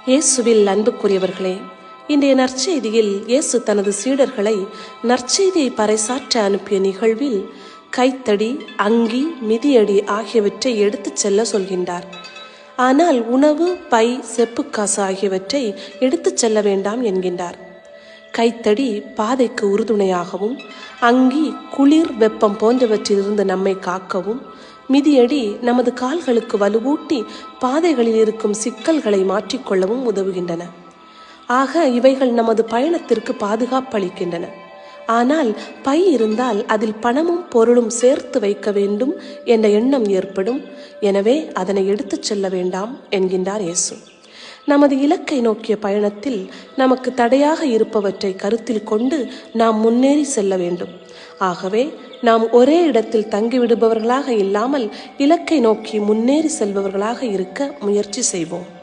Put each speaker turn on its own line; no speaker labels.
இயேசுவில் அன்புக்குரியவர்களே, இன்றைய நற்செய்தியில் இயேசு தனது சீடர்களை நற்செய்தியை பறைசாற்ற அனுப்பிய நிகழ்வில் கைத்தடி, அங்கி, மிதியடி ஆகியவற்றை எடுத்துச் செல்ல சொல்கின்றார். ஆனால் உணவு, பை, செப்புக்காசு ஆகியவற்றை எடுத்துச் செல்ல வேண்டாம் என்கின்றார். கைத்தடி பாதைக்கு உறுதுணையாகவும், அங்கி குளிர், வெப்பம் போன்றவற்றிலிருந்து நம்மை காக்கவும், மிதியடி நமது கால்களுக்கு வலுவூட்டி பாதைகளில் இருக்கும் சிக்கல்களை மாற்றிக்கொள்ளவும் உதவுகின்றன. ஆக இவைகள் நமது பயணத்திற்கு பாதுகாப்பளிக்கின்றன. ஆனால் பை இருந்தால் அதில் பணமும் பொருளும் சேர்த்து வைக்க வேண்டும் என்ற எண்ணம் ஏற்படும். எனவே அதனை எடுத்துச் செல்ல வேண்டாம் என்கின்றார் இயேசு. நமது இலக்கை நோக்கிய பயணத்தில் நமக்கு தடையாக இருப்பவற்றை கருத்தில் கொண்டு நாம் முன்னேறி செல்ல வேண்டும். ஆகவே நாம் ஒரே இடத்தில் தங்கிவிடுபவர்களாக இல்லாமல் இலக்கை நோக்கி முன்னேறி செல்பவர்களாக இருக்க முயற்சி செய்வோம்.